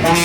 Hi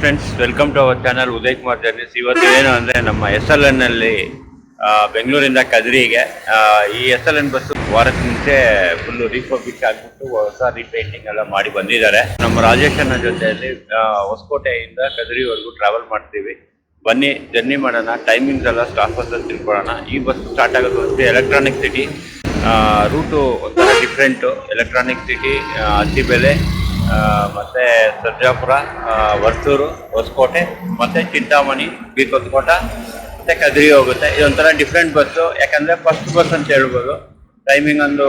friends, welcome to our channel Uday Kumar journeys. ಇವತ್ತು ಏನು ಅಂದರೆ ನಮ್ಮ SLN ಅಲ್ಲಿ ಬೆಂಗಳೂರಿಂದ ಕದ್ರಿಗೆ ಈ SLN ಬಸ್ ವಾರದ ಮುಂಚೆ ಫುಲ್ಲು ರೀಫರ್ಬಿಶ್ ಆಗಿಬಿಟ್ಟು ಹೊಸ ರೀಪೇಂಟಿಂಗ್ ಎಲ್ಲ ಮಾಡಿ ಬಂದಿದ್ದಾರೆ. ನಮ್ಮ ರಾಜೇಶನ ಜೊತೆಯಲ್ಲಿ ಹೊಸಕೋಟೆಯಿಂದ ಕದ್ರಿವರೆಗೂ ಟ್ರಾವೆಲ್ ಮಾಡ್ತೀವಿ. ಬನ್ನಿ ಜರ್ನಿ ಮಾಡೋಣ. ಟೈಮಿಂಗ್ಸ್ ಎಲ್ಲ ಸ್ಟಾಪ್ ಅಂತ ತಿಳ್ಕೊಳ್ಳೋಣ. ಈ ಬಸ್ ಸ್ಟಾರ್ಟ್ ಆಗೋದು ಅಷ್ಟೇ ಎಲೆಕ್ಟ್ರಾನಿಕ್ ಸಿಟಿ. ರೂಟು ಒಂಥರ ಡಿಫ್ರೆಂಟು. ಎಲೆಕ್ಟ್ರಾನಿಕ್ ಸಿಟಿ, ಅತ್ತಿಬೆಲೆ, ಮತ್ತು ಸರ್ಜಾಪುರ, ವರ್ತೂರು, ಹೊಸಕೋಟೆ ಮತ್ತು ಚಿಂತಾಮಣಿ, ಬೀರ್ಕೊತ್ಕೋಟ ಮತ್ತು ಕದ್ರಿ ಹೋಗುತ್ತೆ. ಇದೊಂಥರ ಡಿಫ್ರೆಂಟ್ ಬಸ್ಸು. ಯಾಕಂದರೆ ಫಸ್ಟ್ ಬಸ್ ಅಂತ ಹೇಳ್ಬೋದು. ಟೈಮಿಂಗ್ ಒಂದು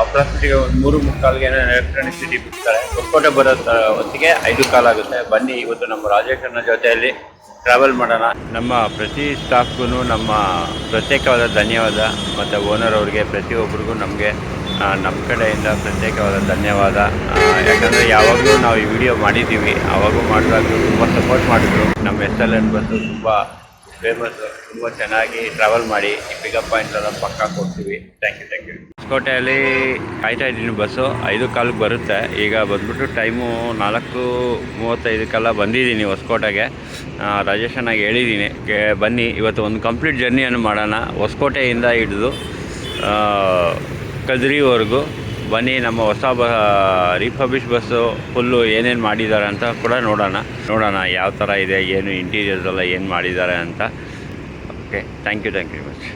ಅಪ್ರಾಕ್ಸಿಮೇಟ್ಲಿ 3:45ಗೆ ಎಲೆಕ್ಟ್ರಾನಿಕ್ ಸಿಟಿ ಬಿಡ್ತಾರೆ. ಹೊಸಕೋಟೆ ಬರೋ ಹೊತ್ತಿಗೆ 5:15 ಆಗುತ್ತೆ. ಬನ್ನಿ ಇವತ್ತು ನಮ್ಮ ರಾಜೇಶನ ಜೊತೆಯಲ್ಲಿ ಟ್ರಾವೆಲ್ ಮಾಡೋಣ. ನಮ್ಮ ಪ್ರತಿ ಸ್ಟಾಫ್ಗೂ ನಮ್ಮ ಪ್ರತ್ಯೇಕವಾದ ಧನ್ಯವಾದ, ಮತ್ತು ಓನರ್ ಅವ್ರಿಗೆ ಪ್ರತಿಯೊಬ್ಬರಿಗೂ ನಮಗೆ ನಮ್ಮ ಕಡೆಯಿಂದ ಪ್ರತ್ಯೇಕವಾದ ಧನ್ಯವಾದ. ಯಾಕಂದರೆ ಯಾವಾಗಲೂ ನಾವು ಈ ವಿಡಿಯೋ ಮಾಡಿದ್ದೀವಿ, ಆವಾಗೂ ಮಾಡಿದಾಗಲೂ ತುಂಬ ಸಪೋರ್ಟ್ ಮಾಡಿದ್ರು. ನಮ್ಮ SLN ಬಸ್ಸು ತುಂಬ ಫೇಮಸ್ಸು. ತುಂಬ ಚೆನ್ನಾಗಿ ಟ್ರಾವೆಲ್ ಮಾಡಿ ಈ ಪಿಕಪ್ ಪಾಯಿಂಟ್ ಎಲ್ಲ ಪಕ್ಕ ಕೊಡ್ತೀವಿ. Thank you. ಹೊಸಕೋಟೆಯಲ್ಲಿ ಕಾಯ್ತಾ ಇದ್ದೀನಿ. ಬಸ್ಸು 5:15 ಬರುತ್ತೆ. ಈಗ ಬಂದ್ಬಿಟ್ಟು ಟೈಮು 4:35 ಬಂದಿದ್ದೀನಿ ಹೊಸಕೋಟೆಗೆ. ರಾಜೇಶನಾಗಿ ಹೇಳಿದ್ದೀನಿ, ಬನ್ನಿ ಇವತ್ತು ಒಂದು ಕಂಪ್ಲೀಟ್ ಜರ್ನಿಯನ್ನು ಮಾಡೋಣ. ಹೊಸಕೋಟೆಯಿಂದ ಹಿಡಿದು ಕದ್ರಿವರೆಗೂ ಬನ್ನಿ ನಮ್ಮ ಹೊಸ ರಿಫರ್ಬಿಶ್ ಬಸ್ಸು ಫುಲ್ಲು ಏನೇನು ಮಾಡಿದ್ದಾರೆ ಅಂತ ಕೂಡ ನೋಡೋಣ ಯಾವ ಥರ ಇದೆ, ಏನು ಇಂಟೀರಿಯರ್ಸ್ ಎಲ್ಲ ಏನು ಮಾಡಿದ್ದಾರೆ ಅಂತ. Okay, thank you very much.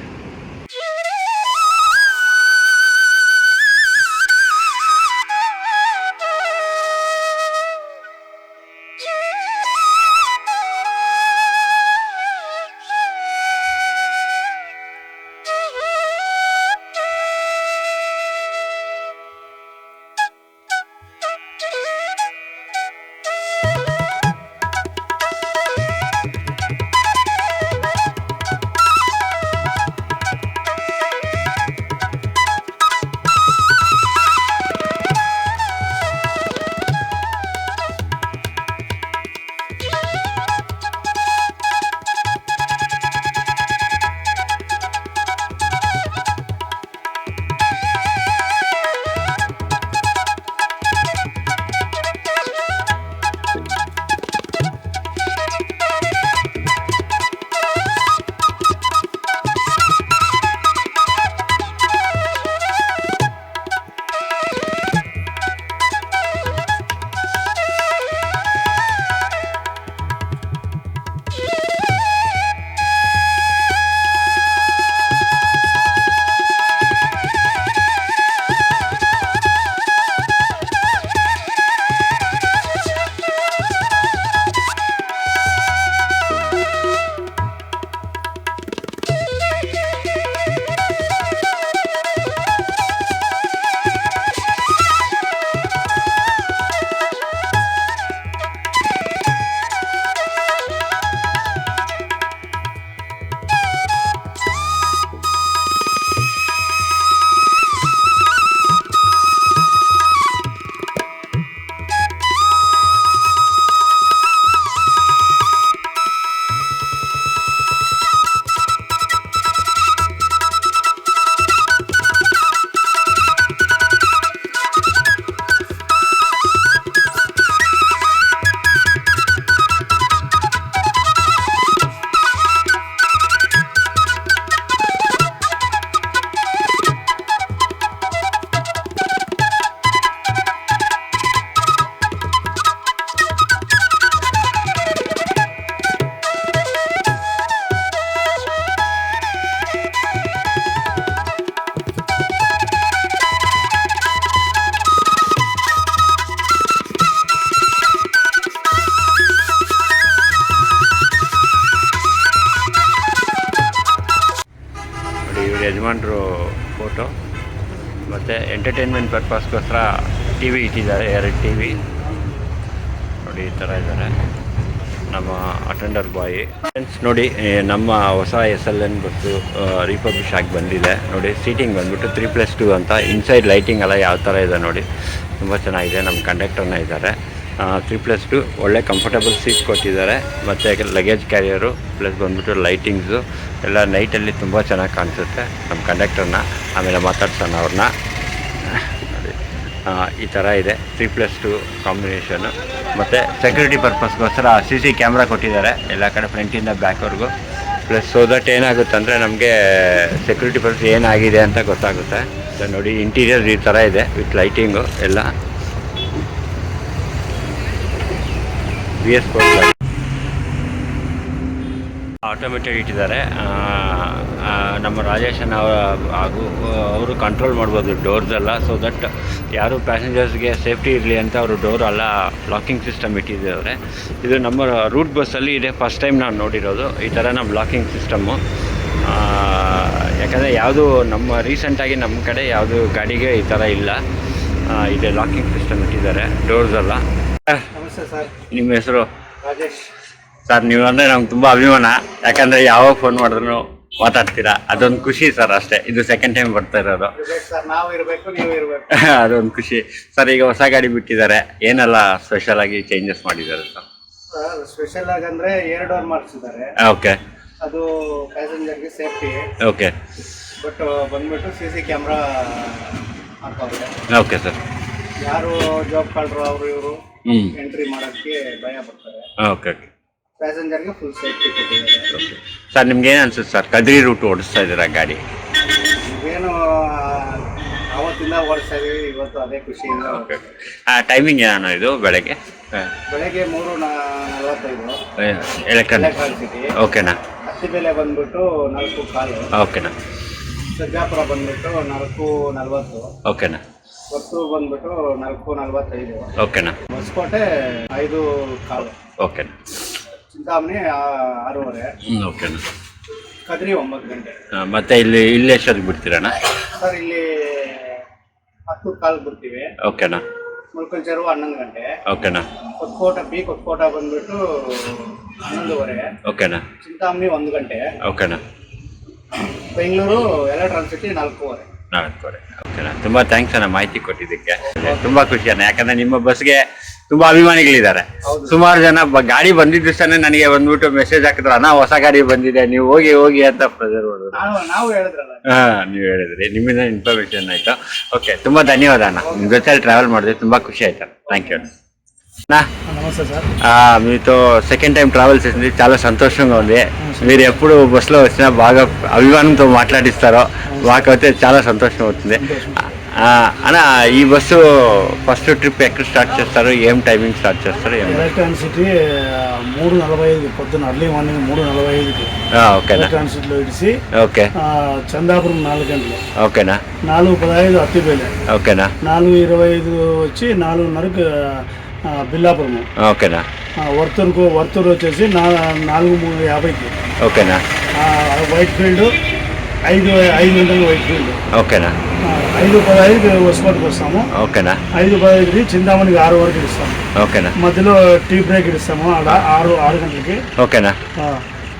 ಯಜಮಾನ್ರು ಫೋಟೋ ಮತ್ತು ಎಂಟರ್ಟೈನ್ಮೆಂಟ್ ಪರ್ಪಸ್ಗೋಸ್ಕರ ಟಿ ವಿ ಇಟ್ಟಿದ್ದಾರೆ, 2 ಟಿ ವಿ ನೋಡಿ. ಈ ಥರ ಇದ್ದಾರೆ ನಮ್ಮ ಅಟೆಂಡರ್ ಬಾಯಿ. ಫ್ರೆಂಡ್ಸ್ ನೋಡಿ, ನಮ್ಮ ಹೊಸ SLN ಬಸ್ಸು ರಿಫರ್ಬಿಶ್ ಆಗಿ ಬಂದಿದೆ ನೋಡಿ. ಸೀಟಿಂಗ್ ಬಂದ್ಬಿಟ್ಟು 3+2 ಅಂತ. ಇನ್ಸೈಡ್ ಲೈಟಿಂಗ್ ಎಲ್ಲ ಯಾವ ಥರ ಇದೆ ನೋಡಿ, ತುಂಬ ಚೆನ್ನಾಗಿದೆ. ನಮ್ಮ ಕಂಡಕ್ಟರ್ನ ಇದ್ದಾರೆ. 3+2 ಒಳ್ಳೆ ಕಂಫರ್ಟಬಲ್ ಸೀಟ್ ಕೊಟ್ಟಿದ್ದಾರೆ. ಮತ್ತು ಲಗೇಜ್ ಕ್ಯಾರಿಯರು ಪ್ಲಸ್ ಬಂದ್ಬಿಟ್ಟು ಲೈಟಿಂಗ್ಸು ಎಲ್ಲ ನೈಟಲ್ಲಿ ತುಂಬ ಚೆನ್ನಾಗಿ ಕಾಣಿಸುತ್ತೆ. ನಮ್ಮ ಕಂಡಕ್ಟರ್ನ ಆಮೇಲೆ ಮಾತಾಡ್ಸೋಣ ಅವ್ರನ್ನ ನೋಡಿ. ಈ ಥರ ಇದೆ 3+2 ಕಾಂಬಿನೇಷನ್ನು. ಮತ್ತು ಸೆಕ್ಯೂರಿಟಿ ಪರ್ಪಸ್ಗೋಸ್ಕರ CC ಕ್ಯಾಮ್ರಾ ಕೊಟ್ಟಿದ್ದಾರೆ ಎಲ್ಲ ಕಡೆ, ಫ್ರಂಟಿಂದ ಬ್ಯಾಕ್ವರೆಗೂ. ಪ್ಲಸ್ ಸೊ ದಟ್ ಏನಾಗುತ್ತೆ ಅಂದರೆ ನಮಗೆ ಸೆಕ್ಯೂರಿಟಿ ಪರ್ಪಸ್ ಏನಾಗಿದೆ ಅಂತ ಗೊತ್ತಾಗುತ್ತೆ. ನೋಡಿ, ಇಂಟೀರಿಯರ್ ಈ ಥರ ಇದೆ ವಿತ್ ಲೈಟಿಂಗು ಎಲ್ಲ. BS4 ಆಟೋಮೇಟೆಡ್ ಇಟ್ಟಿದ್ದಾರೆ. ನಮ್ಮ ರಾಜೇಶನ್ ಹಾಗೂ ಅವರು ಕಂಟ್ರೋಲ್ ಮಾಡ್ಬೋದು ಡೋರ್ಸೆಲ್ಲ. ಸೊ ದಟ್ ಯಾರು ಪ್ಯಾಸೆಂಜರ್ಸ್ಗೆ ಸೇಫ್ಟಿ ಇರಲಿ ಅಂತ ಅವರು ಡೋರ್ ಎಲ್ಲ ಲಾಕಿಂಗ್ ಸಿಸ್ಟಮ್ ಇಟ್ಟಿದ್ದಾರೆ. ಇದು ನಮ್ಮ ರೂಟ್ ಬಸ್ಸಲ್ಲಿ ಇದೆ, ಫಸ್ಟ್ ಟೈಮ್ ನಾನು ನೋಡಿರೋದು ಈ ಥರ ನಮ್ಮ ಲಾಕಿಂಗ್ ಸಿಸ್ಟಮ್ಮು. ಯಾಕಂದರೆ ಯಾವುದು ನಮ್ಮ ರೀಸೆಂಟಾಗಿ ನಮ್ಮ ಕಡೆ ಯಾವುದು ಗಾಡಿಗೆ ಈ ಥರ ಇಲ್ಲ. ಇದೆ ಲಾಕಿಂಗ್ ಸಿಸ್ಟಮ್ ಇಟ್ಟಿದ್ದಾರೆ ಡೋರ್ಸೆಲ್ಲ. ನಮಸ್ತೆ ಸರ್, ನಿಮ್ಮ ಹೆಸರು? ರಾಜೇಶ್ ಸರ್. ನೀವು ಅಂದರೆ ನಮ್ಗೆ ತುಂಬ ಅಭಿಮಾನ, ಯಾಕಂದರೆ ಯಾವಾಗ ಫೋನ್ ಮಾಡಿದ್ರು ಮಾತಾಡ್ತೀರಾ, ಅದೊಂದು ಖುಷಿ ಸರ್ ಅಷ್ಟೇ. ಇದು ಸೆಕೆಂಡ್ ಟೈಮ್ ಬರ್ತಾ ಇರೋದು ಸರ್, ನಾವು ಇರಬೇಕು, ನೀವು ಇರಬೇಕು. ಅದೊಂದು ಖುಷಿ ಸರ್. ಈಗ ಹೊಸ ಗಾಡಿ ಬಿಟ್ಟಿದ್ದಾರೆ, ಏನೆಲ್ಲ ಸ್ಪೆಷಲ್ ಆಗಿ ಚೇಂಜಸ್ ಮಾಡಿದ್ದಾರೆ ಸರ್? ಸ್ಪೆಷಲ್ ಆಗಿ ಅಂದರೆ 2 ಡೋರ್ ಮಾಡಿಸಿದ್ದಾರೆ. ಓಕೆ, ಅದು ಪ್ಯಾಸೆಂಜರ್ಗೆ ಸೇಫ್ಟಿ. ಓಕೆ, ಬಟ್ ಬಂದ್ಬಿಟ್ಟು CC ಕ್ಯಾಮ್ರಾ ಹಾಕವ್ರೆ. Okay sir. ಯಾರು ಜಾಬ್ ಕಾಲ್ರು ಅವರು ಇವರು ಎಂಟ್ರಿ ಮಾಡೋಕ್ಕೆ ಭಯ ಪಡ್ತಾರೆ. Okay okay. ಪ್ಯಾಸೆಂಜರ್ಗೆ ಫುಲ್ ಸೇಫ್ಟಿ ಕೊಟ್ಟಿದ್ದಾರೆ. ಸರ್ ನಿಮ್ಗೆ ಏನು ಅನ್ಸುತ್ತೆ ಸರ್, ಕದ್ರಿ ರೂಟ್ ಓಡಿಸ್ತಾ ಇದ್ದೀರಾ ಗಾಡಿ? ಏನು ಅವತ್ತು ಅವತ್ತಿಂದ ಓಡಿಸ್ತಾ ಇದೀವಿ, ಇವತ್ತು ಅದೇ ಖುಷಿಯಿಂದ. ಓಕೆ. ಟೈಮಿಂಗ್ ಏನೋ ಇದು ಬೆಳಗ್ಗೆ? ಬೆಳಗ್ಗೆ 3:45 ಎಲೆಕ್ಟ್ರಾನಿಕ್. Electronic city. ಓಕೆನಾ. ಹತ್ತಿಬೆಲೆ ಬಂದ್ಬಿಟ್ಟು 4:15. ಓಕೆನಾ. ಸರ್ಜಾಪುರ ಬಂದ್ಬಿಟ್ಟು 4:40. ಓಕೆನಾ. ಹೊಸೂರು ಬಂದ್ಬಿಟ್ಟು 4:45. ಓಕೆನಾ. ಹೊಸಕೋಟೆ 5:15. ಓಕೆನಾ. ಚಿಂತಾಮಣಿ 6:30. ಓಕೆನಾ. ಕದ್ರಿ 9 ಗಂಟೆ. ಮತ್ತೆ ಇಲ್ಲಿ ಎಷ್ಟೊತ್ತಿಗೆ ಬಿಡ್ತೀರಣ್ಣ? ಸರ್ ಇಲ್ಲಿ 10:15 ಬಿಡ್ತೀವಿ. ಓಕೆನಾ. ಮುಳ್ಕಲ್ಚೇರು 11 ಗಂಟೆ. ಓಕೆನಾ. ಕೊತ್ಕೋಟ ಬಂದ್ಬಿಟ್ಟು 11:30. ಓಕೆನಾ. ಚಿಂತಾಮಣಿ 1 ಗಂಟೆ. ಓಕೆನಾ. Bengaluru electronic city 4:15. 4:15. ಓಕೆನಾ. ತುಂಬಾ ಥ್ಯಾಂಕ್ಸ್ ಅಣ್ಣ ಮಾಹಿತಿ ಕೊಟ್ಟಿದ್ದಕ್ಕೆ. ತುಂಬಾ ಖುಷಿ ಅಣ್ಣ, ಯಾಕಂದ್ರೆ ನಿಮ್ಮ ಬಸ್ಗೆ ತುಂಬಾ ಅಭಿಮಾನಿಗಳಿದ್ದಾರೆ. ಸುಮಾರು ಜನ ಗಾಡಿ ಬಂದಿದ್ದ ದಿವಸನೇ ನನಗೆ ಬಂದ್ಬಿಟ್ಟು ಮೆಸೇಜ್ ಹಾಕಿದ್ರು, ಅಣ್ಣ ಹೊಸ ಗಾಡಿ ಬಂದಿದೆ, ನೀವು ಹೋಗಿ ಅಂತ ಪ್ರೆಸರ್ ಮಾಡಿದ್ರು. ನಾವು ಹೇಳಿದ್ರಲ್ಲ. ನೀವು ಹೇಳಿದ್ರಿ, ನಿಮ್ಮಿಂದ ಇನ್ಫಾರ್ಮೇಶನ್ ಆಯ್ತು. ಓಕೆ, ತುಂಬಾ ధన్యవాದ అన్న. మీ జೊತೆ ట్రావెల్ ಮಾಡಿದೆ, ತುಂಬా ఖుషి అవుతాను. థ్యాంక్ యూ అన్న. నమస్తే సార్. మీతో సెకండ్ టైం ట్రావెల్ చేసింది, చాలా సంతోషంగా ఉంది. మీరు ఎప్పుడు బస్సులో వచ్చినా బాగా అభిమానంతో మాట్లాడిస్తారో మాకైతే చాలా సంతోషం అవుతుంది అన్న. ఈ బస్సు ఫస్ట్ ట్రిప్ ఎక్కడ స్టార్ట్ చేస్తారు, ఏం టైమింగ్ స్టార్ట్ చేస్తారు? ఎలక్ట్రానిక్ సిటీ 3:45 పొద్దున్న అర్లీ మార్నింగ్ 3:45కి ఓకేనా. ఎలక్ట్రానిక్ సిటీలో ఇడిసి ఓకే. చందాపురం 4 గంటలు. ఓకేనా. 4:15 అత్తిబేలే. ఓకేనా. 4:25 వచ్చి 4:30కి బిల్లాపురము. ఓకేనా. వర్తూరు వచ్చేసి 4:50కి. ఓకేనా. వైట్ ఫీల్డ్ 5 గంటలకు వైట్ ఫీల్డ్. ఓకేనా. 5:15కి వసుకోటికి వస్తాము. ఓకేనా. 5:15కి చింతామణికి 6 వరకు ఇస్తాము. ఓకేనా. మధ్యలో టీ బ్రేక్ ఇస్తాము ఆడ 6 గంటలకి. ఓకేనా.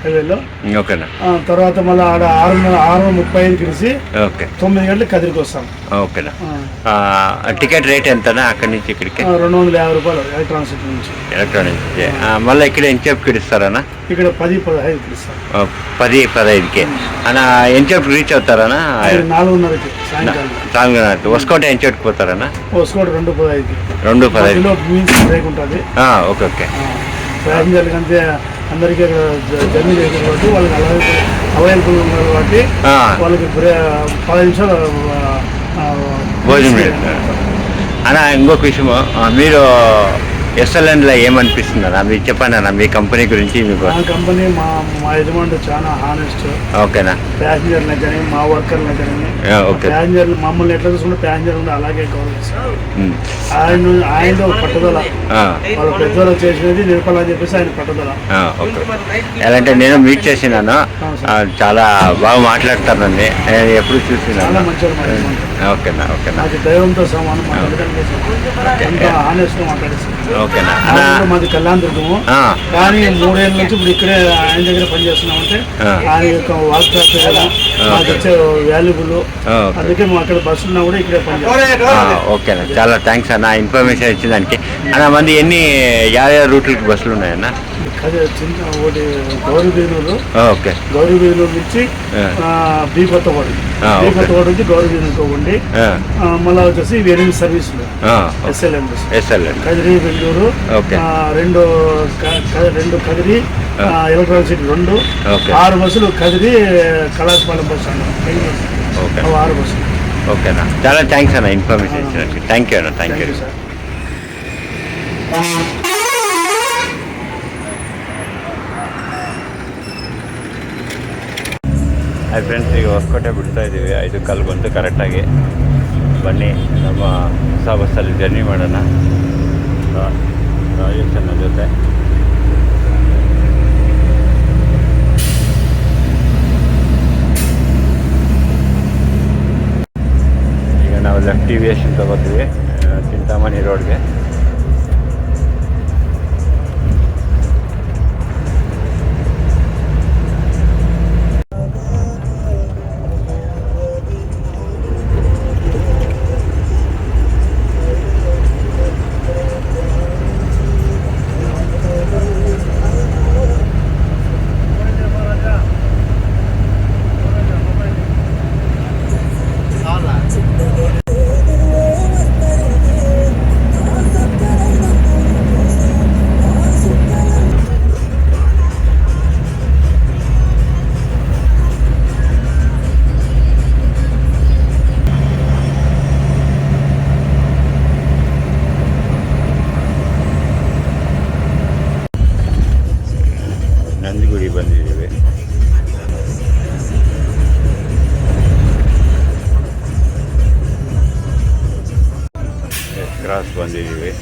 హైవేలో. ఓకేనా. తర్వాత మళ్ళీ ఆడ 6:35కి ఇడిసి ఓకే 9 గంటలకు కదిరికి వస్తాము. ఓకేనా. టికెట్ రేట్ ఎంతనా అక్కడి నుంచి ఇక్కడికి? 250 రూపాయలు ఎలక్ట్రానిక్ సిటీ నుంచి. ఎలక్ట్రానిక్. మళ్ళీ ఇక్కడ ఎంచేపుకి ఇస్తారనా? ఇక్కడ 10:15కి ఇస్తాం. 10:15కి అన్న. ఎంచేపు రీచ్ అవుతారనా? 4:30కి సాయంకాలం. 4:30. వసుకోట ఎంచేపుకి పోతారనా? వసుకోట 2:15కి. 2:15 మీన్స్ బ్రేక్ ఉంటుంది. Okay okay. ప్యాసింజర్లకి అంతే అందరికీ ఇక్కడ జర్నీ చేసేది కాబట్టి వాళ్ళకి అవైలబుల్ ఉన్నారు కాబట్టి వాళ్ళకి 10 నిమిషాలు భోజనం అన్న. ఇంకొక విషయము, మీరు ఎస్ఎల్ఎన్లో ఏమనిపిస్తుంది అన్న? మీరు చెప్పండి అన్న మీ కంపెనీ గురించి. మీకు మా కంపెనీ మా యజమానులు చాలా హానెస్ట్. ఓకేనా. ప్యాసింజర్లు కానీ మా వర్కర్లు కానీ ప్యాసింజర్లు మమ్మల్ని ఎట్లా చూసుకుంటే ప్యాసింజర్లు అలాగే గౌరవిస్తారు. ఆయన పట్టుదల, వాళ్ళ పెద్దవాళ్ళు చేసినది నిలపాలని చెప్పేసి ఆయన పట్టుదల. ఎలా అంటే నేను మీట్ చేసినాను, చాలా బాగా మాట్లాడతానండి, నేను ఎప్పుడు చూసినాను. ఓకేనా. ఓకేనా. మాది దైవంతో సమానం, హానెస్ట్ గా మాట్లాడేస్తాను. ఓకేనా. మాది కళ్యాణ దుర్గము, కానీ 3 ఏళ్ళ నుంచి ఇప్పుడు ఇక్కడే ఆయన దగ్గర పనిచేస్తున్నామంటే ఆయన యొక్క వాక్యాలు మాకు వచ్చే వాల్యుబుల్. అందుకే మా అక్కడ బస్సు ఉన్నా కూడా ఇక్కడే పనిచేస్తాం. ఓకేనా. చాలా థ్యాంక్స్ అన్న ఇన్ఫర్మేషన్ ఇచ్చేదానికి. అన్న మంది ఎన్ని యాభై రూట్లకి బస్సులు ఉన్నాయన్న? ఒకటి గౌరీబీనూరు. ఓకే. గౌరీబీనూరు నుంచి బీ కొత్తగూడ నుంచి గౌరీబీనూరుకి ఒకటి, మళ్ళీ వచ్చేసి 8 సర్వీసులు ఎస్ఎల్ఎన్ కదిరి బెంగళూరు. రెండు కదిరి ఎలక్ట్రానిక్ సిటీ 2, 6 బస్సులు కదిరి కళాశాల బస్ స్టాండ్ బెంగళూరు. 6 బస్సులు. ఓకేనా. చాలా థ్యాంక్స్ అన్న ఇన్ఫర్మేషన్ ఇచ్చినట్టు. థ్యాంక్ యూ అన్న. Thank you sir. Hi friends, ಈಗ ಹೊಸಕೋಟೆ ಬಿಡ್ತಾ ಇದ್ದೀವಿ. 5 ಕಾಲು ಬಂತು ಕರೆಕ್ಟಾಗಿ. ಬನ್ನಿ ನಮ್ಮ ಹೊಸ ಬಸ್ಸಲ್ಲಿ ಜರ್ನಿ ಮಾಡೋಣ ರಾಜೇಶ್ ಅನ್ನ ಜೊತೆ. ಈಗ ನಾವು ಲೆಫ್ಟ್ ಡಿವಿಯೇಷನ್ ತಗೋತೀವಿ ಚಿಂತಾಮಣಿ ರೋಡ್ಗೆ. ಕ್ರಾಸ್ ಬಂದಿದ್ದೀವಿ.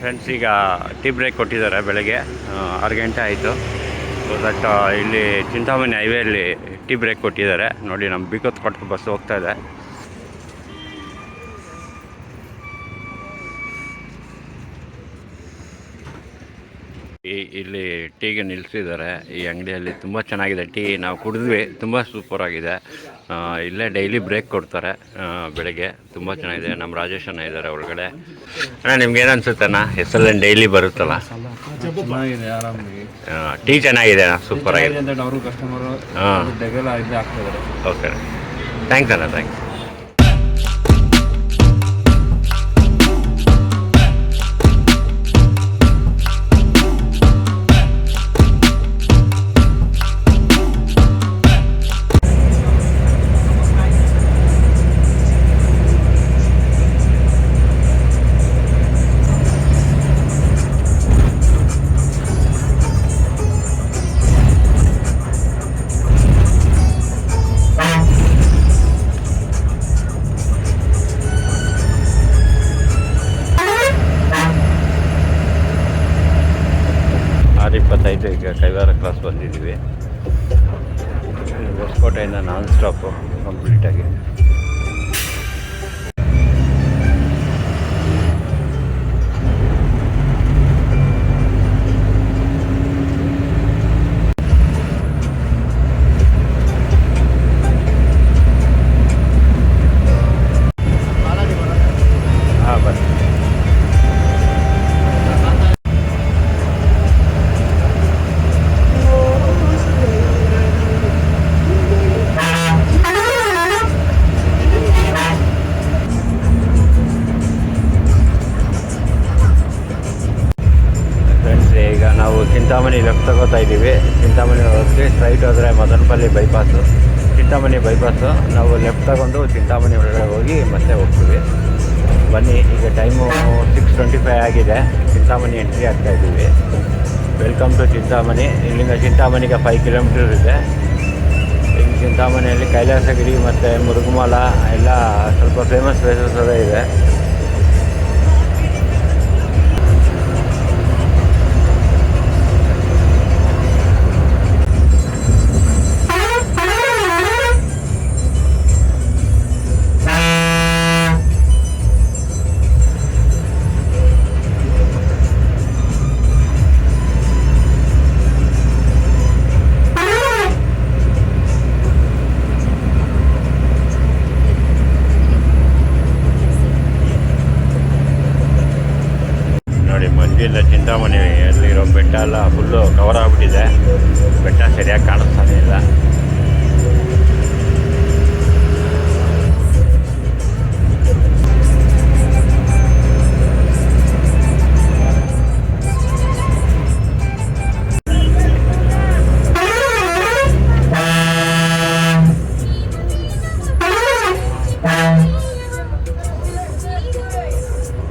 ಫ್ರೆಂಡ್ಸ್, ಈಗ ಟೀ ಬ್ರೇಕ್ ಕೊಟ್ಟಿದ್ದಾರೆ. ಬೆಳಗ್ಗೆ 6 ಗಂಟೆ ಆಯಿತು. ಬಟ್ ಇಲ್ಲಿ ಚಿಂತಾಮಣಿ ಹೈವೇಲಿ ಟೀ ಬ್ರೇಕ್ ಕೊಟ್ಟಿದ್ದಾರೆ. ನೋಡಿ, ನಮ್ಮ ಬಿಕೋತ್ ಕೊಟ್ಟು ಬಸ್ ಹೋಗ್ತಾ ಇದೆ. ಇಲ್ಲಿ ಟೀಗೆ ನಿಲ್ಲಿಸಿದ್ದಾರೆ. ಈ ಅಂಗಡಿಯಲ್ಲಿ ತುಂಬ ಚೆನ್ನಾಗಿದೆ ಟೀ. ನಾವು ಕುಡಿದ್ವಿ, ತುಂಬ ಸೂಪರಾಗಿದೆ. ಇಲ್ಲೇ ಡೈಲಿ ಬ್ರೇಕ್ ಕೊಡ್ತಾರೆ ಬೆಳಗ್ಗೆ. ತುಂಬ ಚೆನ್ನಾಗಿದೆ. ನಮ್ಮ ರಾಜೇಶ್ ಅಣ್ಣ ಇದ್ದಾರೆ ಒಳಗಡೆ. ಅಣ್ಣ, ನಿಮ್ಗೇನು ಅನ್ಸುತ್ತಣ್ಣ? SLN ಡೈಲಿ ಬರುತ್ತಲ್ಲ? ಚೆನ್ನಾಗಿದೆ, ಆರಾಮಾಗಿ ಟೀ ಚೆನ್ನಾಗಿದೆ ಅಣ್ಣ, ಸೂಪರಾಗಿದೆ. ಅವರು ಕಸ್ಟಮರು ಆಗ್ತಿದ್ದಾರೆ. ಓಕೆ, ಥ್ಯಾಂಕ್ಸ್ ಅಣ್ಣ, ಥ್ಯಾಂಕ್ಸ್. ಈಗ ಕೈವಾರ ಕ್ರಾಸ್ ಬಂದಿದ್ದೀವಿ. ಹೊಸಕೋಟೆಯಿಂದ ನಾನ್ ಸ್ಟಾಪು ಕಂಪ್ಲೀಟಾಗಿ. ಹಾಂ, ಬನ್ನಿ. ಚಿಂತಾಮಣಿ ಲೆಫ್ಟ್ ತಗೋತಾ ಇದ್ದೀವಿ. ಚಿಂತಾಮಣಿ ಹೋಗಿ ಸ್ಟ್ರೈಟ್ ಹೋದರೆ ಮದನಪಲ್ಲಿ ಬೈಪಾಸು, ಚಿಂತಾಮಣಿ ಬೈಪಾಸು. ನಾವು ಲೆಫ್ಟ್ ತಗೊಂಡು ಚಿಂತಾಮಣಿ ಒಳಗಡೆ ಹೋಗಿ ಮತ್ತೆ ಹೋಗ್ತೀವಿ. ಬನ್ನಿ, ಈಗ ಟೈಮು 6:25 ಆಗಿದೆ. ಚಿಂತಾಮಣಿ ಎಂಟ್ರಿ ಆಗ್ತಾ ಇದ್ದೀವಿ. Welcome to Chintamani. ಇಲ್ಲಿಂದ ಚಿಂತಾಮಣಿಗೆ 5 ಕಿಲೋಮೀಟರ್ ಇದೆ. ಇಲ್ಲಿ ಚಿಂತಾಮಣಿಯಲ್ಲಿ ಕೈಲಾಸಗಿರಿ ಮತ್ತು ಮುರುಘಮಲ ಎಲ್ಲ ಸ್ವಲ್ಪ ಫೇಮಸ್ ಪ್ಲೇಸಸ್ ಅದೇ ಇದೆ. ಮಂಜಿಂದ ಚಿಂತಾಮಣಿಯಲ್ಲಿರೋ ಬೆಟ್ಟ ಎಲ್ಲ ಫುಲ್ಲು ಕವರ್ ಆಗಿಬಿಟ್ಟಿದೆ. ಬೆಟ್ಟ ಸರಿಯಾಗಿ ಕಾಣಿಸ್ತಾನೆ ಇಲ್ಲ.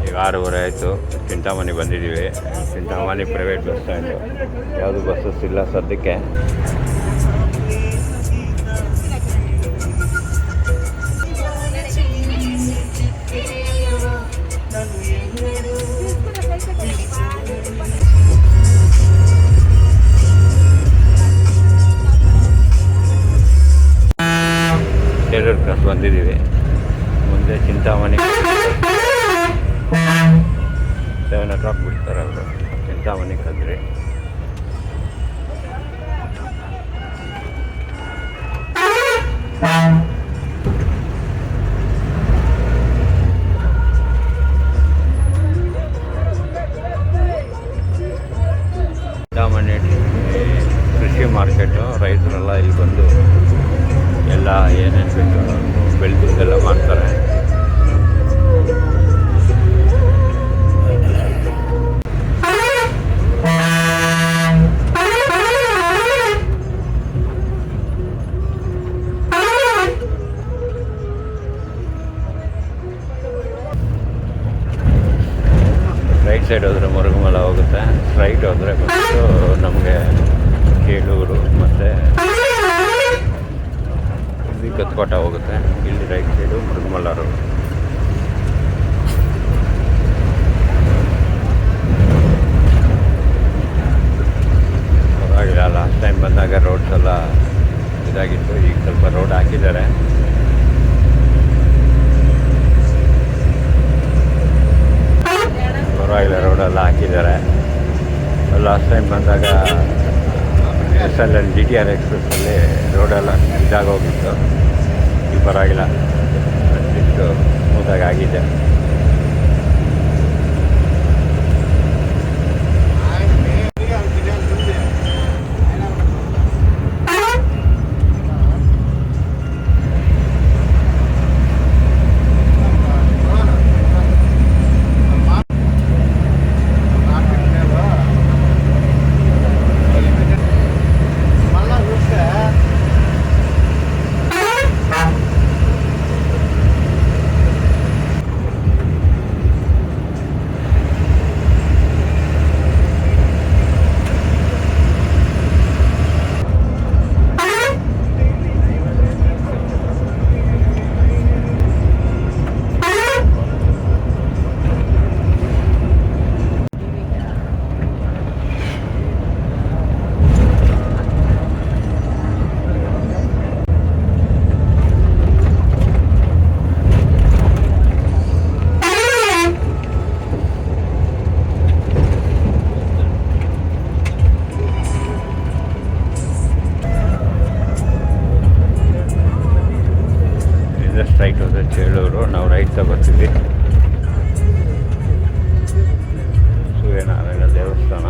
ಈಗ 6:30 ಆಯಿತು. ಚಿಂತಾಮಣಿ ಬಂದಿದ್ದೀವಿ. Chintamani private bus stand. ಯಾವುದು ಬಸ್ಸಸ್ ಇಲ್ಲ ಸದ್ಯಕ್ಕೆ. ಟೇಲರ್ ಕ್ರಾಸ್ ಬಂದಿದ್ದೀವಿ. ಮುಂದೆ ಚಿಂತಾಮಣಿ 7 o'clock ಬಿಡ್ತಾರೆ ಅವರು. ಚಿಂತಾಮಣಿ ಕದ್ರಿ. ಸೈಡ್ ಹೋದರೆ ಮುರುಗಮಲ ಹೋಗುತ್ತೆ, ರೈಟ್ ಹೋದರೆ ಬಂದು ನಮಗೆ ಕೇಳೂರು ಮತ್ತು ಇಲ್ಲಿ ಕತ್ಕೋಟ ಹೋಗುತ್ತೆ. ಇಲ್ಲಿ ರೈಟ್ ಸೈಡು ಮುರುಗಮಲ ರೋಡ್. ಪರವಾಗಿಲ್ಲ, ಲಾಸ್ಟ್ ಟೈಮ್ ಬಂದಾಗ ರೋಡ್ಸ್ ಎಲ್ಲ ಇದಾಗಿತ್ತು, ಈಗ ಸ್ವಲ್ಪ ರೋಡ್ ಹಾಕಿದ್ದಾರೆ. ಪರವಾಗಿಲ್ಲ, ರೋಡೆಲ್ಲ ಹಾಕಿದ್ದಾರೆ. ಲಾಸ್ಟ್ ಟೈಮ್ ಬಂದಾಗ SLN GTR ಎಕ್ಸ್ಪ್ರೆಸ್ಸಲ್ಲಿ ರೋಡೆಲ್ಲ ಇದಾಗೋಗಿತ್ತು. ಈಗ ಪರವಾಗಿಲ್ಲ, ಅಷ್ಟಿಷ್ಟು ಸ್ಮೂತಾಗಿ ಆಗಿದೆ. ಸ್ಟ್ರೈಟ್ ಹೋದರೆ ಚೇಳೂರು, ನಾವು ರೈಟ್ ತಗೋತೀವಿ. ಸೂರ್ಯನಾರಾಯಣ ದೇವಸ್ಥಾನ.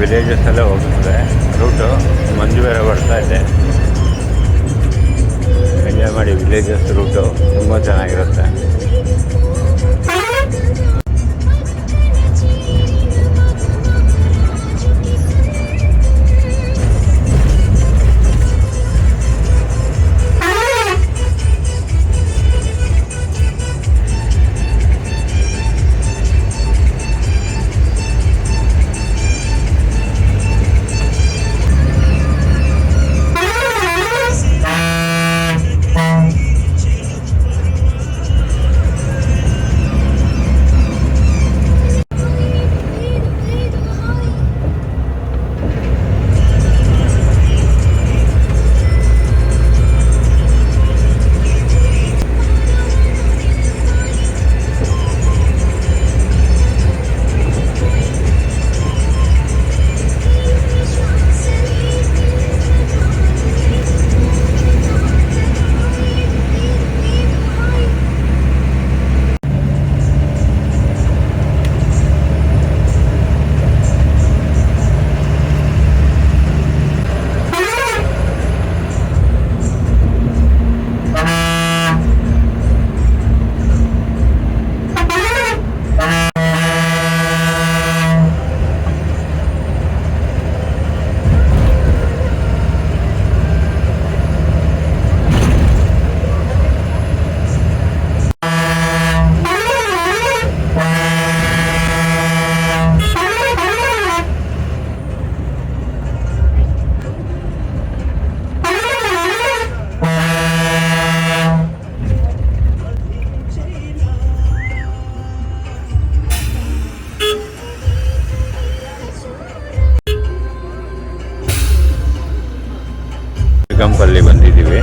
ವಿಲೇಜಸ್ ಎಲ್ಲ ಹೋಗ್ತದೆ ರೂಟು. ಮಂಜು ಬೇರೆ ಬರ್ತಾ ಇದೆ. ಎಂಜಾಯ್ ಮಾಡಿ, ವಿಲೇಜಸ್ ರೂಟು ತುಂಬ ಚೆನ್ನಾಗಿರುತ್ತೆ. ಇರ್ಗಂಪಲ್ಲಿ ಬಂದಿದ್ದೀವಿ.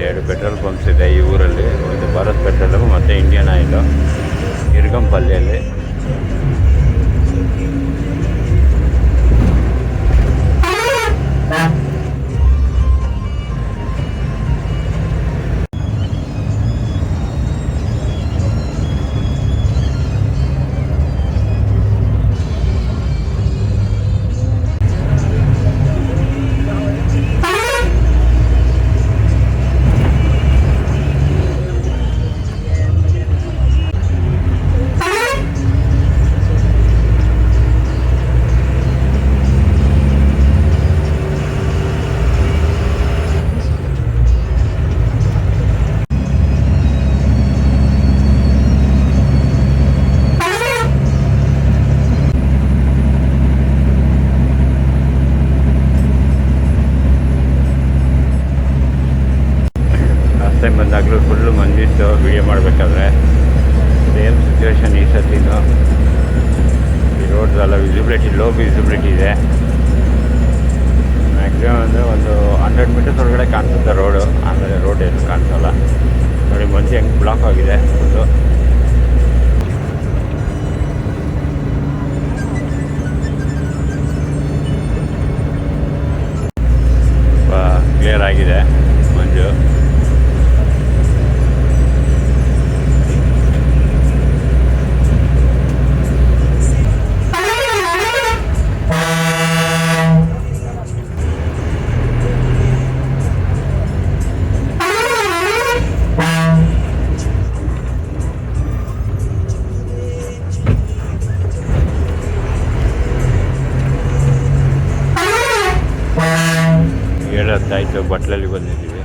ಎರಡು ಪೆಟ್ರೋಲ್ ಪಂಪ್ಸ್ ಇದೆ ಈ ಊರಲ್ಲಿ, ಒಂದು ಭಾರತ್ ಪೆಟ್ರೋಲ್ ಮತ್ತು ಇಂಡಿಯನ್ ಆಯಿಲು ಇರ್ಗಂಪಲ್ಲಿಯಲ್ಲಿ. ಟೈಮ್ ಬಂದಾಗಲೂ ಫುಲ್ಲು ಮಂಜಿತ್ತು ವಿಡಿಯೋ ಮಾಡಬೇಕಾದ್ರೆ. ಸೇಮ್ ಸಿಚುವೇಶನ್ ಈ ಸತಿನೂ. ಈ ರೋಡ್ದೆಲ್ಲ ವಿಸಿಬಿಲಿಟಿ ಲೋ ವಿಸಿಬಿಲಿಟಿ ಇದೆ. ಮ್ಯಾಕ್ಸಿಮಮ್ ಅಂದರೆ ಒಂದು 100 ಮೀಟರ್ಸ್ ಒಳಗಡೆ ಕಾಣಿಸುತ್ತೆ ರೋಡು, ಆಮೇಲೆ ರೋಡ್ ಏನು ಕಾಣಿಸಲ್ಲ. ನೋಡಿ ಮಂಜು ಹೆಂಗೆ ಬ್ಲಾಕ್ ಆಗಿದೆ ಫುಲ್ಲು. ಕ್ಲಿಯರ್ ಆಗಿದೆ ಮಂಜು. ಆಯಿತು, ಬಟ್ಲಲ್ಲಿ ಬಂದಿದ್ದೀವಿ.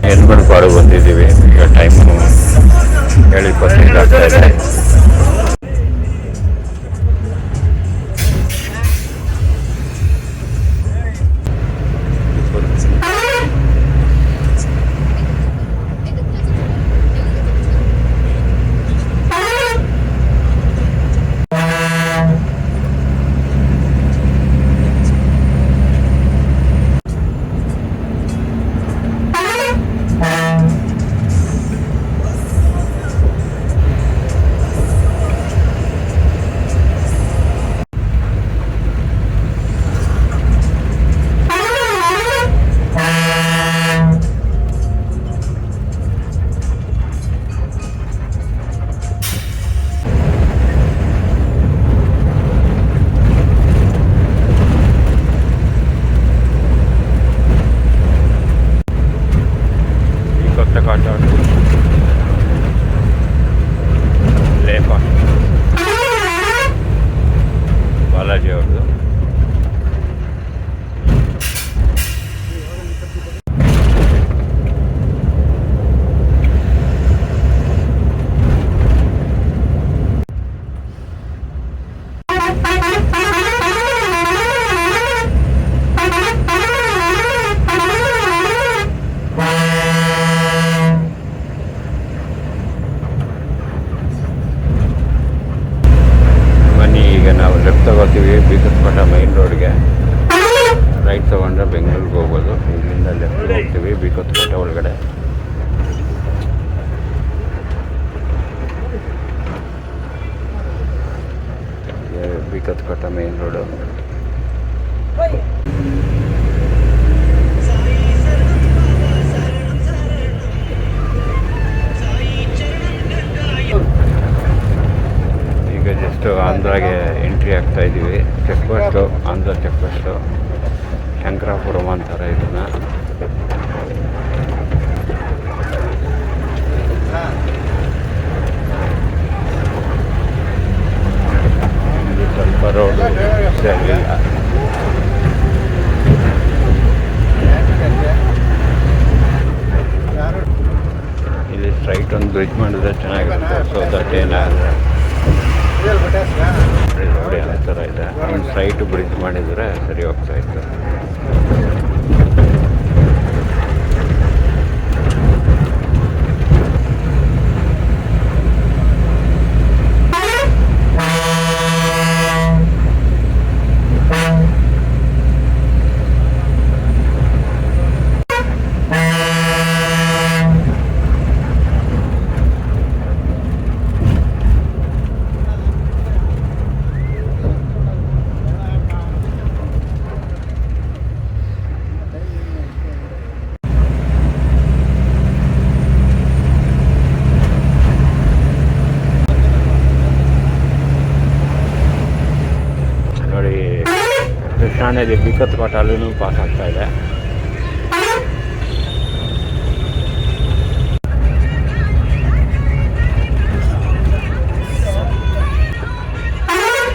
ಹೆಣ್ಮಡ್ಪಾಡು ಬಂದಿದ್ದೀವಿ. ಈಗ ಟೈಮು 7:25 ಆಗ್ತಾ ಇದೆ. ಬಾಲಾಜಿ ಅವ್ರದ್ದು ತಗೋತೀವಿ. ಬೀಕತ್ಪಟ ಮೈನ್ ರೋಡ್ಗೆ ರೈಟ್ ತಗೊಂಡ್ರೆ ಬೆಂಗಳೂರಿಗೆ ಹೋಗ್ಬೋದು. ಇಲ್ಲಿಂದ ಲೆಫ್ಟ್ ಹೋಗ್ತೀವಿ ಬೀಕತ್ಪಟ ಒಳಗಡೆ. ಬೀಕತ್ಪಟ ಮೈನ್ ರೋಡು. ಜಸ್ಟ್ ಆಂಧ್ರಾಗೆ ಎಂಟ್ರಿ ಆಗ್ತಾ ಇದ್ದೀವಿ. Check post, Andhra check post, Shankarapuram ಅಂತಾರೆ ಇದನ್ನ. ಇದು ಸ್ವಲ್ಪ ರೋಡು ಸರಿಯಿಲ್ಲ. ಇಲ್ಲಿ ಸ್ಟ್ರೈಟ್ ಒಂದು ಬ್ರಿಡ್ಜ್ ಮಾಡಿದ್ರೆ ಚೆನ್ನಾಗಿರುತ್ತೆ. ಸೊ ದಟ್ ಏನಾದರೆ ನೋಡಿ ಆ ಥರ ಇದೆ. ಒಂದು ಸ್ಟ್ರೈಟ್ ಬ್ರಿಡ್ಜ್ ಮಾಡಿದರೆ ಸರಿ ಹೋಗ್ತಾ ಇತ್ತು. ಕೃಷ್ಣಾನಲ್ಲಿ ಬೀಕತ್ಪಟ ಅಲ್ಲೂ ಪಾಸ್ ಆಗ್ತಾ ಇದೆ.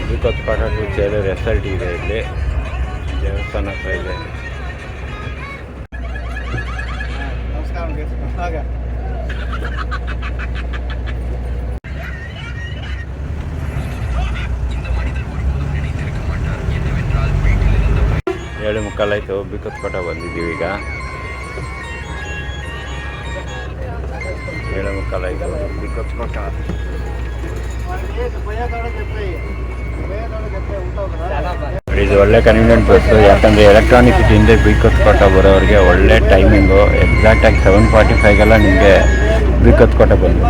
ಬೀಕತ್ಪಟ ಟು ಸೇಲೂರು SLT ಇದೆ. ಇಲ್ಲಿ ದೇವಸ್ಥಾನ ಹತ್ರ ಇದೆ. ಏಳು ಮುಕ್ಕಾಲು ಆಯಿತು. ಬೀಕತ್ಪಟ ಬಂದಿದ್ದೀವಿ. ಈಗ 7:15 ಆಯಿತು. ಬೀಕತ್ಪಟ ಇದು ಒಳ್ಳೆ ಕನ್ವೀನಿಯಂಟ್ ಬಸ್ಸು. ಯಾಕಂದರೆ ಎಲೆಕ್ಟ್ರಾನಿಕ್ ಸಿಟಿಯಿಂದ ಬೀಕತ್ಪಟ ಬರೋರಿಗೆ ಒಳ್ಳೆ ಟೈಮಿಂಗು. ಎಕ್ಸಾಕ್ಟಾಗಿ 7:45ಗೆಲ್ಲ ನಿಮಗೆ ಬೀಕತ್ಪಟ ಬಂದು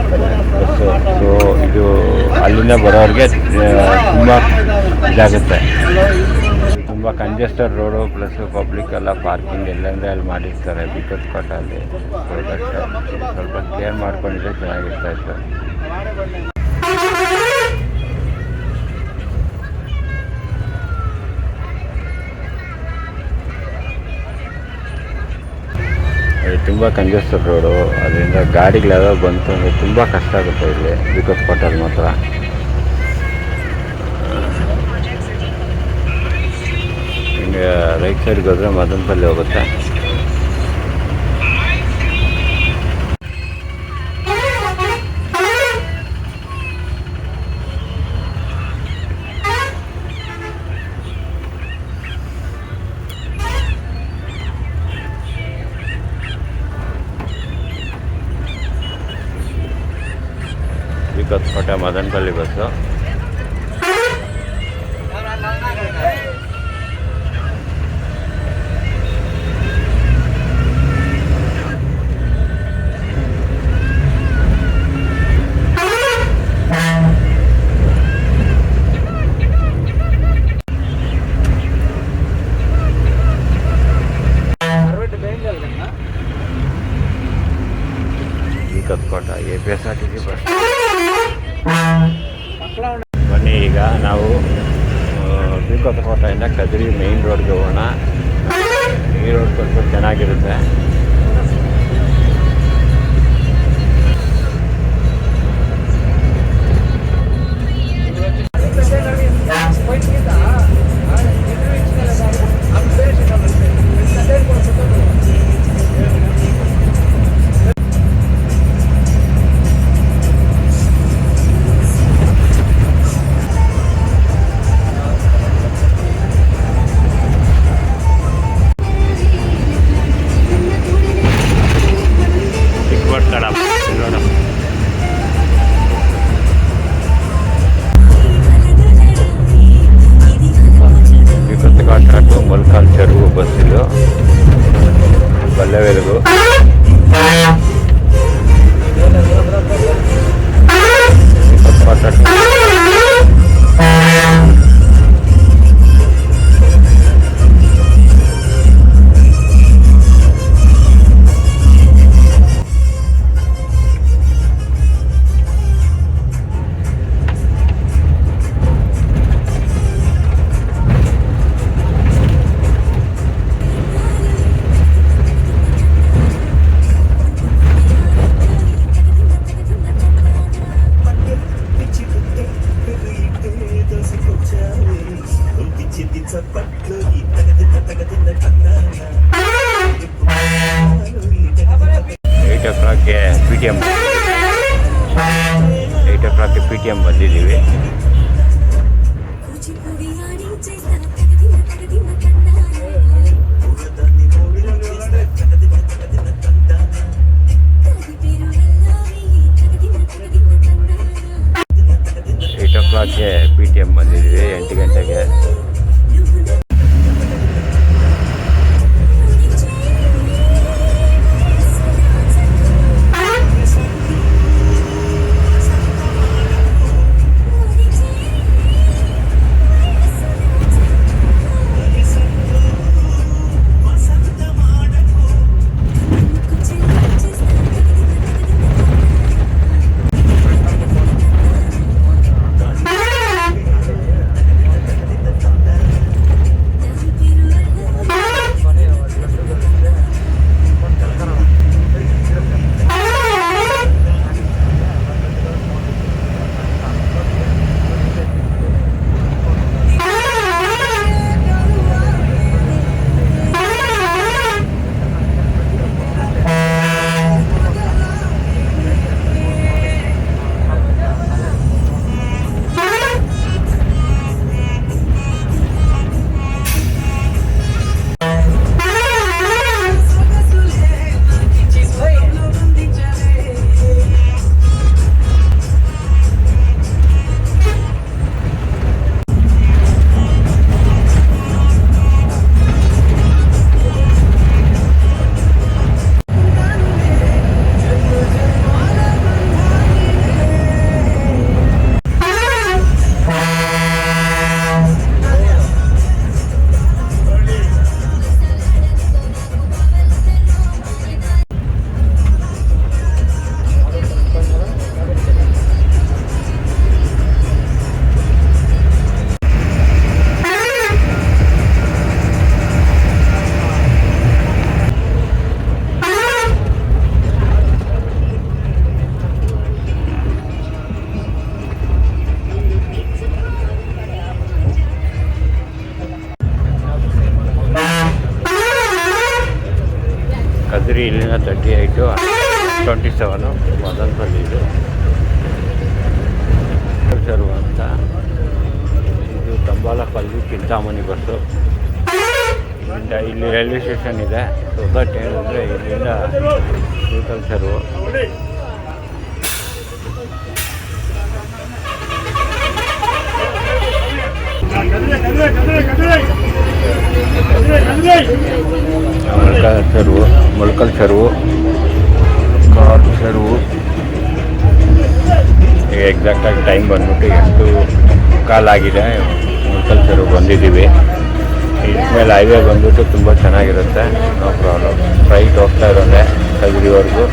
ಬಸ್ಸು. ಸೊ ಇದು ಅಲ್ಲಿಂದ ಬರೋರಿಗೆ ತುಂಬ ಇದಾಗುತ್ತೆ. ತುಂಬ ಕಂಜೆಸ್ಟೆಡ್ ರೋಡು ಪ್ಲಸ್ ಪಬ್ಲಿಕ್ ಎಲ್ಲ ಪಾರ್ಕಿಂಗ್ ಎಲ್ಲಂದರೆ ಅಲ್ಲಿ ಮಾಡಿರ್ತಾರೆ ಬೀಕತ್ಪಟ ಅಲ್ಲಿ. ಸ್ವಲ್ಪ ಕೇರ್ ಮಾಡ್ಕೊಂಡಿದ್ರೆ ಚೆನ್ನಾಗಿರ್ತಾ ಇತ್ತು. ತುಂಬ ಕಂಜೆಸ್ಟೆಡ್ ರೋಡು. ಅದರಿಂದ ಗಾಡಿಗಳೆಲ್ಲ ಬಂತು ಅಂದರೆ ತುಂಬ ಕಷ್ಟ ಆಗುತ್ತೆ ಇಲ್ಲಿ ಬೀಕತ್ಪಟಲ್ಲಿ ಮಾತ್ರ. ಹಿಂಗೆ ರೈಟ್ ಸೈಡ್ಗೆ ಹೋದರೆ ಮದನಪಲ್ಲಿ ಹೋಗುತ್ತೆ. ಕೊತ್ತಕೋಟೆ Madanapalle bus. Kothakota APSRTC bus. ಬನ್ನಿ ಈಗ ನಾವು ಕೊತ್ತಕೋಟೆಯಿಂದ ಕದ್ರಿ ಮೇನ್ ರೋಡ್ಗೆ ಹೋಗೋಣ. ಈ ರೋಡ್ ಸ್ವಲ್ಪ ಚೆನ್ನಾಗಿರುತ್ತೆ. ಮೊಲ್ಕಾಲ್ ಚೆರುವು ಬಸ್ ಇದು, ಬಲ್ಲೆವೆಲಗು. PTM ಬಂದಿದ್ದೀವಿ. PTM ಬಂದಿದ್ದೀವಿ 8 ಗಂಟೆಗೆ. ಕದ್ರಿ ಇಲ್ಲಿಂದ 38 27 ಮದನಪಲ್ಲಿ ಇದು ಸರ್ವ ಅಂತ. ಇದು ತಂಬಾಲಪಲ್ಲಿ ಚಿಂತಾಮಣಿ ಬಸ್ಸು. ಇಲ್ಲಿಂದ ಇಲ್ಲಿ ರೈಲ್ವೆ ಸ್ಟೇಷನ್ ಇದೆ. ಸೊದಟ್ ಏನಂದರೆ ಇಲ್ಲಿಂದ ಸರ್ವ ಮೊಳಕಲ್ ಚೆರುವು ಕಾರ್ ಚೆರುವು. ಈಗ ಎಕ್ಸಾಕ್ಟಾಗಿ ಟೈಮ್ ಬಂದ್ಬಿಟ್ಟು 8:15 ಮೊಳಕಲ್ ಚೆರುವು ಬಂದಿದ್ದೀವಿ. ಇದ್ಮೇಲೆ ಹೈವೇ ಬಂದ್ಬಿಟ್ಟು ತುಂಬ ಚೆನ್ನಾಗಿರುತ್ತೆ, ನೋ ಪ್ರಾಬ್ಲಮ್. ಫ್ಲೈಟ್ ಹೋಗ್ತಾ ಇರೋದೆ ಕದ್ರಿವರೆಗೂ.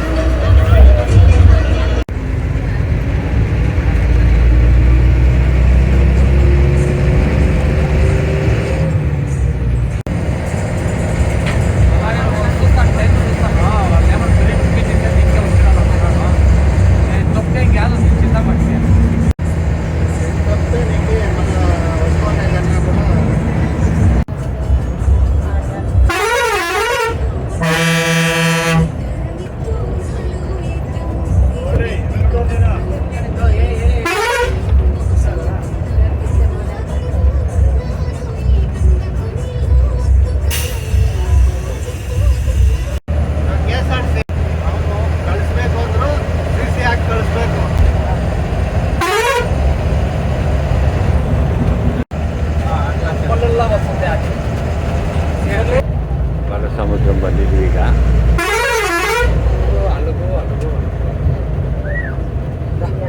ಸಮುದ್ರ ಬಂದಿದ್ವಿ ಈಗ.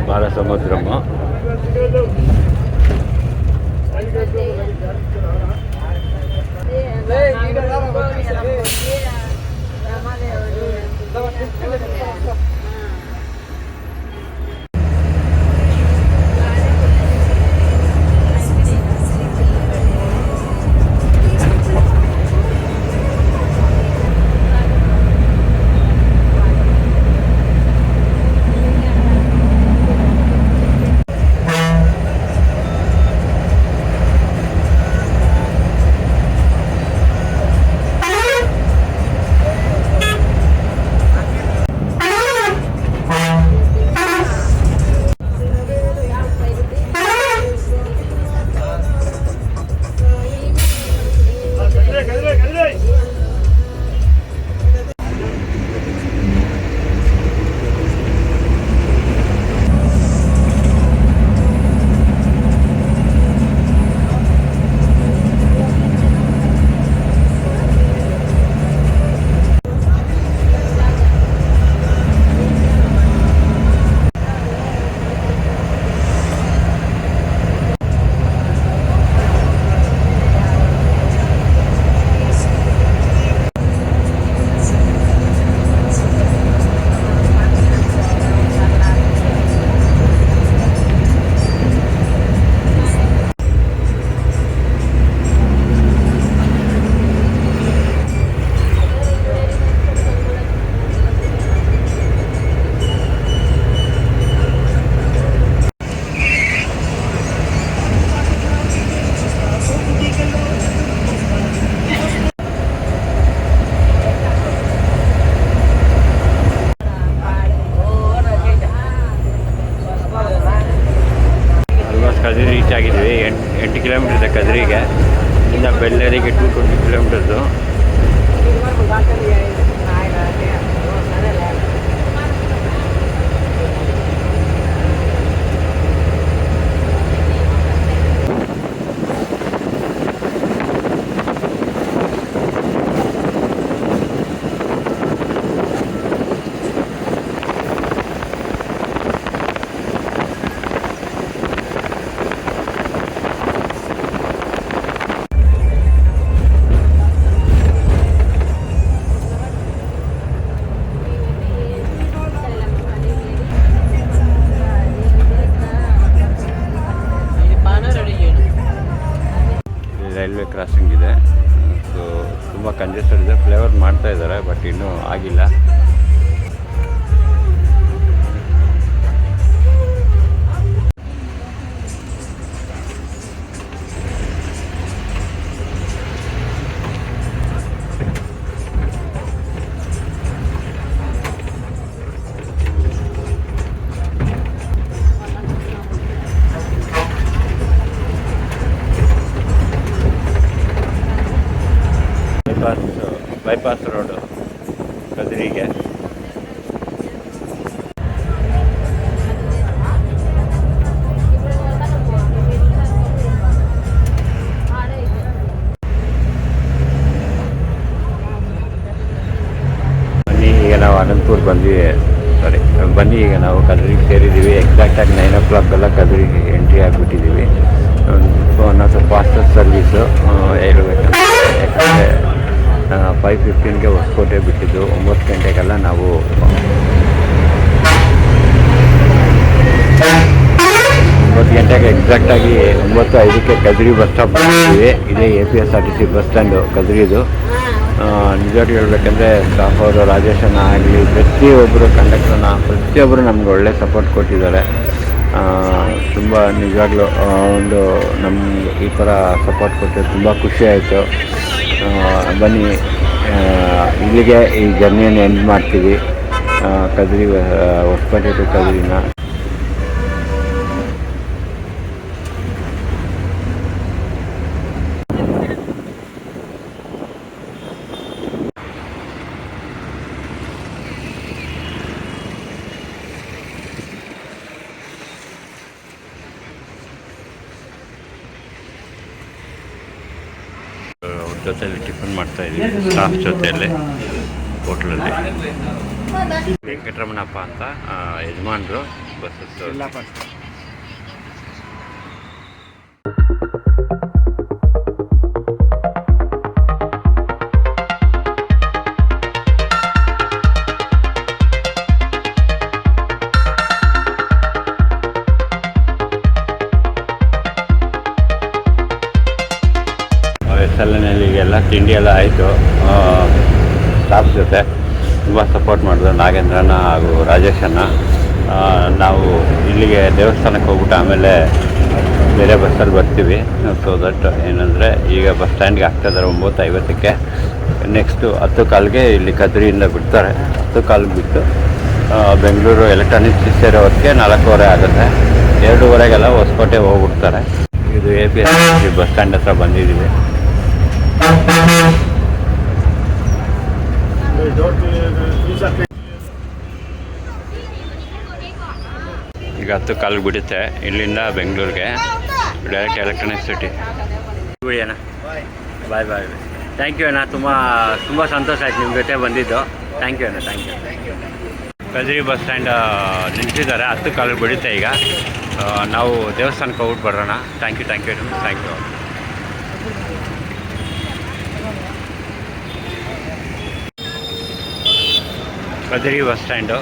ಬಾಲಸಮುದ್ರಂ ಕದ್ರಿ ರೀಚ್ ಆಗಿದ್ವಿ. 8 ಕಿಲೋಮೀಟರ್ ಇದೆ ಕದ್ರಿಗೆ. ಇನ್ನು ಬೆಳ್ಳರಿಗೆ 220 ಕಿಲೋಮೀಟರ್ಸು. ರೈಲ್ವೆ ಕ್ರಾಸಿಂಗ್ ಇದೆ. ಸೊ ತುಂಬ ಕಂಜೆಸ್ಟೆಡ್ ಇದೆ. ಫ್ಲೇವರ್ ಮಾಡ್ತಾ ಇದ್ದಾರೆ, ಬಟ್ ಇನ್ನೂ ಆಗಿಲ್ಲ. ಬೈಪಾಸ್ ರೋಡು ಕದ್ರಿಗೆ. ಈಗ ನಾವು ಅನಂತಪುರ ಬನ್ನಿ ಈಗ ನಾವು ಕದ್ರಿಗೆ ಸೇರಿದ್ದೀವಿ. ಎಕ್ಸಾಕ್ಟಾಗಿ 9 o'clock ಕದ್ರಿಗೆ ಎಂಟ್ರಿ ಆಗಿಬಿಟ್ಟಿದ್ದೀವಿ. ಸ್ವಲ್ಪ ಫಾಸ್ಟೆಸ್ಟ್ ಸರ್ವೀಸು ಹೇಳ್ಬೇಕಂದ್ರೆ, ಯಾಕಂದರೆ 5:15ಗೆ ಹೊಸಕೋಟೆ ಬಿಟ್ಟಿದ್ದು. 9 ಗಂಟೆಗೆಲ್ಲ ನಾವು 9 ಗಂಟೆಗೆ ಎಕ್ಸಾಕ್ಟಾಗಿ 9:05ಕ್ಕೆ ಕದ್ರಿ ಬಸ್ ಸ್ಟಾಪ್ ಬಂದಿದ್ದೀವಿ. ಇದೇ APSRTC ಬಸ್ ಸ್ಟ್ಯಾಂಡು ಕದ್ರಿದು. ನಿಜವಾಗಿ ಹೇಳ್ಬೇಕಂದ್ರೆ ಸ್ಟಾಫ್ ಅವರು ರಾಜೇಶನ ಆಗಲಿ ಪ್ರತಿಯೊಬ್ಬರು ಪ್ರತಿಯೊಬ್ಬರು ನಮ್ಗೆ ಒಳ್ಳೆ ಸಪೋರ್ಟ್ ಕೊಟ್ಟಿದ್ದಾರೆ. ತುಂಬ ನಿಜವಾಗ್ಲೂ ಒಂದು ನಮ್ಗೆ ಈ ಥರ ಸಪೋರ್ಟ್ ಕೊಟ್ಟರೆ ತುಂಬ ಖುಷಿ ಆಯಿತು. ಬನ್ನಿ ಇಲ್ಲಿಗೆ ಈ ಜರ್ನಿಯನ್ನು ಎಂಡ್ ಮಾಡ್ತೀವಿ. ಕದ್ರಿ ಹೊಸಪೇಟೆ ಟು ಕದ್ರಿನ. ಜೊತೆಯಲ್ಲಿ ಟಿಫನ್ ಮಾಡ್ತಾಯಿದ್ದೀವಿ ಸ್ಟಾಫ್ ಜೊತೆಯಲ್ಲಿ ಹೋಟ್ಲಲ್ಲಿ. ವೆಂಕಟರಮಣಪ್ಪ ಅಂತ ಯಜಮಾನ್ರು ಬಸ್ಸಸ್. SLNLಗೆಲ್ಲ ತಿಂಡಿ ಎಲ್ಲ ಆಯಿತು. ಸ್ಟಾಫ್ ಜೊತೆ ತುಂಬ ಸಪೋರ್ಟ್ ಮಾಡಿದ್ರು ನಾಗೇಂದ್ರನ ಹಾಗೂ ರಾಜೇಶನ್ನ. ನಾವು ಇಲ್ಲಿಗೆ ದೇವಸ್ಥಾನಕ್ಕೆ ಹೋಗ್ಬಿಟ್ಟು ಆಮೇಲೆ ಬೇರೆ ಬಸ್ಸಲ್ಲಿ ಬರ್ತೀವಿ. ಸೊ ದಟ್ ಏನಂದರೆ ಈಗ ಬಸ್ ಸ್ಟ್ಯಾಂಡ್ಗೆ ಆಗ್ತಾಯಿದ್ದಾರೆ 9:50ಕ್ಕೆ. ನೆಕ್ಸ್ಟು 10:15ಗೆ ಇಲ್ಲಿ ಕದ್ರಿಯಿಂದ ಬಿಡ್ತಾರೆ. 10:15 ಬಿಟ್ಟು ಬೆಂಗಳೂರು ಎಲೆಕ್ಟ್ರಾನಿಕ್ಸ್ ಸೇರೋದಕ್ಕೆ 4:15 ಆಗುತ್ತೆ. 2:15ಗೆಲ್ಲ ಹೊಸಕೋಟೆ ಹೋಗ್ಬಿಡ್ತಾರೆ. ಇದು APSRTC ಬಸ್ ಸ್ಟ್ಯಾಂಡ್ ಹತ್ರ ಬಂದಿದ್ದೀವಿ. ಈಗ 10:15 ಬಿಡುತ್ತೆ ಇಲ್ಲಿಂದ ಬೆಂಗಳೂರಿಗೆ ಡೈರೆಕ್ಟ್ ಎಲೆಕ್ಟ್ರಾನಿಕ್ ಸಿಟಿ. ಅಣ್ಣ ಬಾಯ್ ಬಾಯ್. ಥ್ಯಾಂಕ್ ಯು ಅಣ್ಣ. ತುಂಬ ಸಂತೋಷ ಆಯ್ತು ನಿಮ್ಮ ಜೊತೆ ಬಂದಿದ್ದು. ಥ್ಯಾಂಕ್ ಯು ಅಣ್ಣ. Thank you. Kadri bus stand ನಿಲ್ಸಿದ್ದಾರೆ. 10:15 ಬಿಡುತ್ತೆ. ಈಗ ನಾವು ದೇವಸ್ಥಾನಕ್ಕೆ ಹೋಗ್ಬಿಟ್ಟು ಬರೋಣ. Thank you. Thank you. Kadri bus stand.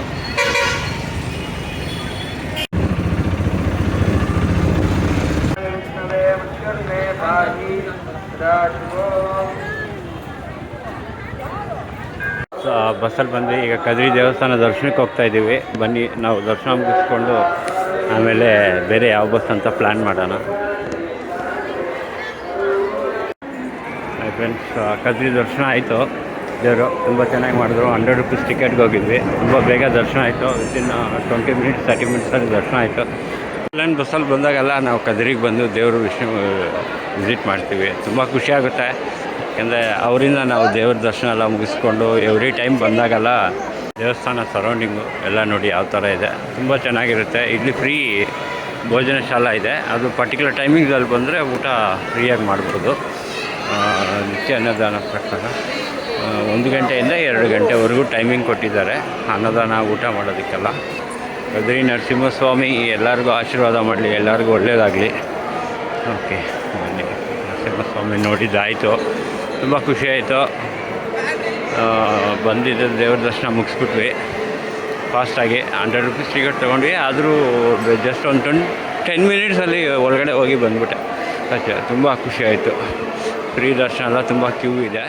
ಬಸ್ಸಲ್ಲಿ ಬಂದು ಈಗ ಕದ್ರಿ ದೇವಸ್ಥಾನ ದರ್ಶನಕ್ಕೆ ಹೋಗ್ತಾ ಇದ್ದೀವಿ. ಬನ್ನಿ ನಾವು ದರ್ಶನ ಮುಗಿಸ್ಕೊಂಡು ಆಮೇಲೆ ಬೇರೆ ಯಾವ ಬಸ್ ಅಂತ ಪ್ಲ್ಯಾನ್ ಮಾಡೋಣ. ಫ್ರೆಂಡ್ಸ್, ಕದ್ರಿ ದರ್ಶನ ಆಯಿತು. ದೇವರು ತುಂಬ ಚೆನ್ನಾಗಿ ಮಾಡಿದ್ರು. 100 rupees ಟಿಕೆಟ್ಗೆ ಹೋಗಿದ್ವಿ. ತುಂಬ ಬೇಗ ದರ್ಶನ ಆಯಿತು. ವಿತಿನ್ 20 minutes 30 minutಸಲ್ಲಿ ದರ್ಶನ ಆಯಿತು. ಬಸ್ಸಲ್ಲಿ ಬಂದಾಗೆಲ್ಲ ನಾವು ಕದ್ರಿಗೆ ಬಂದು ದೇವರು ವಿಸಿಟ್ ಮಾಡ್ತೀವಿ. ತುಂಬ ಖುಷಿಯಾಗುತ್ತೆ. ಯಾಕೆಂದರೆ ಅವರಿಂದ ನಾವು ದೇವ್ರ ದರ್ಶನ ಎಲ್ಲ ಮುಗಿಸ್ಕೊಂಡು ಎವ್ರಿ ಟೈಮ್ ಬಂದಾಗೆಲ್ಲ ದೇವಸ್ಥಾನ ಸರೌಂಡಿಂಗು ಎಲ್ಲ ನೋಡಿ ಯಾವ ಥರ ಇದೆ. ತುಂಬ ಚೆನ್ನಾಗಿರುತ್ತೆ. ಇಲ್ಲಿ ಫ್ರೀ ಭೋಜನ ಶಾಲಾ ಇದೆ. ಅದು ಪರ್ಟಿಕ್ಯುಲರ್ ಟೈಮಿಂಗ್ಸಲ್ಲಿ ಬಂದರೆ ಊಟ ಫ್ರೀಯಾಗಿ ಮಾಡ್ಬೋದು. ನಿತ್ಯ ಅನ್ನದಾನ ಪ್ರಕಾರ 1 ಗಂಟೆಯಿಂದ 2 ಗಂಟೆವರೆಗೂ ಟೈಮಿಂಗ್ ಕೊಟ್ಟಿದ್ದಾರೆ ಅನ್ನದಾನ ಊಟ ಮಾಡೋದಕ್ಕೆಲ್ಲ. ಕದ್ರಿ ನರಸಿಂಹಸ್ವಾಮಿ ಎಲ್ಲರಿಗೂ ಆಶೀರ್ವಾದ ಮಾಡಲಿ, ಎಲ್ಲರಿಗೂ ಒಳ್ಳೆಯದಾಗಲಿ. ಓಕೆ, ಬನ್ನಿ. ನರಸಿಂಹಸ್ವಾಮಿ ನೋಡಿದ್ದಾಯಿತು. ತುಂಬ ಖುಷಿಯಾಯಿತು. ಬಂದಿದ್ದ ದೇವ್ರ ದರ್ಶನ ಮುಗಿಸ್ಬಿಟ್ವಿ ಫಾಸ್ಟಾಗಿ. 100 rupees ಟಿಕೆಟ್ ತೊಗೊಂಡ್ವಿ. ಆದರೂ ಜಸ್ಟ್ ಒಂದು 10 minutesಲ್ಲಿ ಒಳಗಡೆ ಹೋಗಿ ಬಂದುಬಿಟ್ಟೆ ಅಷ್ಟೇ. ತುಂಬ ಖುಷಿಯಾಯಿತು. ಫ್ರೀ ದರ್ಶನ ಎಲ್ಲ ತುಂಬ ಕ್ಯೂ ಇದೆ.